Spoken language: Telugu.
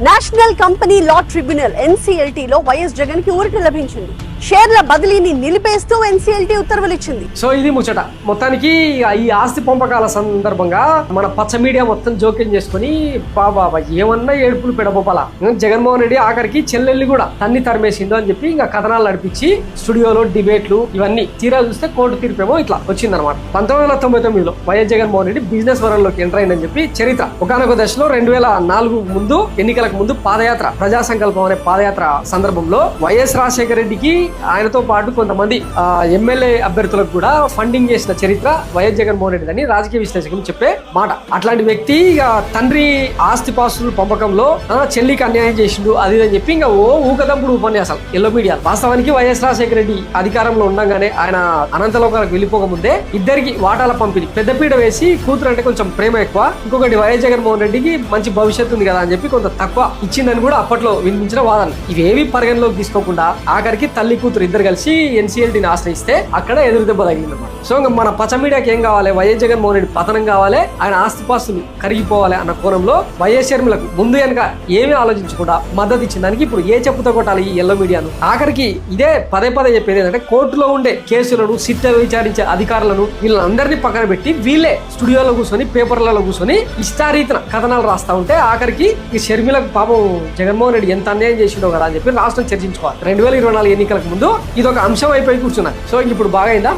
National company law tribunal NCLT లో వైఎస్ జగన్ కి ఊరట లభించింది. షేర్ల బదిలీని నిలిపేస్తూ NCLT ఉత్తర్వులు ఇచ్చింది. సో ఇది ముచ్చట. మొత్తానికి ఈ ఆస్తి పంపకాల సందర్భంగా మన పచ్చ మీడియా మొత్తం జోక్యం చేసుకుని బాబా ఏమన్నా ఏడుపులు పెడబోపాల. జగన్మోహన్ రెడ్డి ఆఖరికి చెల్లెల్ని కూడా తన్ని తరిమేసిందో అని చెప్పి ఇంకా కథనాలు నడిపించి స్టూడియోలో డిబేట్లు ఇవన్నీ తీరా చూస్తే కోర్టు తీర్పేమో ఇట్లా వచ్చిందనమాట. 1999లో వైఎస్ జగన్మోహన్ రెడ్డి బిజినెస్ వరంలోకి ఎంటర్ అయిందని చెప్పి చరిత్ర. ఒకనొక దశలో 2004 ముందు ఎన్నికలకు ముందు పాదయాత్ర ప్రజా సంకల్పం అనే పాదయాత్ర సందర్భంలో వైఎస్ రాజశేఖర రెడ్డికి ఆయనతో పాటు కొంతమంది ఎమ్మెల్యే అభ్యర్థులకు కూడా ఫండింగ్ చేసిన చరిత్ర వైఎస్ జగన్మోహన్ రెడ్డి అని రాజకీయ విశ్లేషకులు చెప్పే మాట. అట్లాంటి వ్యక్తి ఇక తండ్రి ఆస్తిపాస్తుల పంపకంలో చెల్లికి అన్యాయం చేసిండు అది అని చెప్పి ఇంకా ఊకదంపుడు ఉపన్యాసాలు ఎల్లో మీడియా. వాస్తవానికి వైఎస్ రాజశేఖర రెడ్డి అధికారంలో ఉండగానే ఆయన అనంతలోకాలకు వెళ్ళిపోకముందే ఇద్దరికి వాటాల పంపిణీ పెద్దపీట వేసి కూతురు అంటే కొంచెం ప్రేమ ఎక్కువ, ఇంకొకటి వైఎస్ జగన్మోహన్ రెడ్డికి మంచి భవిష్యత్తు ఉంది కదా అని చెప్పి కొంత తక్కువ ఇచ్చిందని కూడా అప్పట్లో వినిపించిన వాదన. ఇవేవి పరిగణలోకి తీసుకోకుండా ఆఖరికి తల్లి కూతురు ఇద్దరు కలిసి NCLTని ఆశ్రయిస్తే అక్కడ ఎదురు దెబ్బ తగిలిందన్నమాట. సో ఇంకా మన పచ్చ మీడియాకి ఏం కావాలి? వైఎస్ జగన్మోహన్ రెడ్డి పతనం కావాలి, ఆయన ఆస్తిపాస్తులు కరిగిపోవాలి అన్న కోణంలో వైఎస్ షర్మిలకు ముందు వెనక ఏమీ ఆలోచించకుండా మద్దతు ఇచ్చిన దానికి ఇప్పుడు ఏ చెప్పుతో కొట్టాలి ఈ ఎల్లో మీడియాను? ఆఖరికి ఇదే పదే పదే చెప్పేది ఏంటంటే కోర్టులో ఉండే కేసులను సిట్టలు విచారించే అధికారులను వీళ్ళందరినీ పక్కన పెట్టి వీళ్ళే స్టూడియోలో కూర్చొని పేపర్లలో కూర్చొని ఇష్టారీతన కథనాలు రాస్తా ఉంటే ఆఖరికి ఈ షర్మిలకు పాపం జగన్మోహన్ రెడ్డి ఎంత అన్యాయం చేసిండో కదా అని చెప్పి రాష్ట్రం చర్చించుకోవాలి. 2024 ఎన్నికలకు ముందు ఇది ఒక అంశం అయిపోయి కూర్చున్నారు. సో ఇప్పుడు బాగైందా?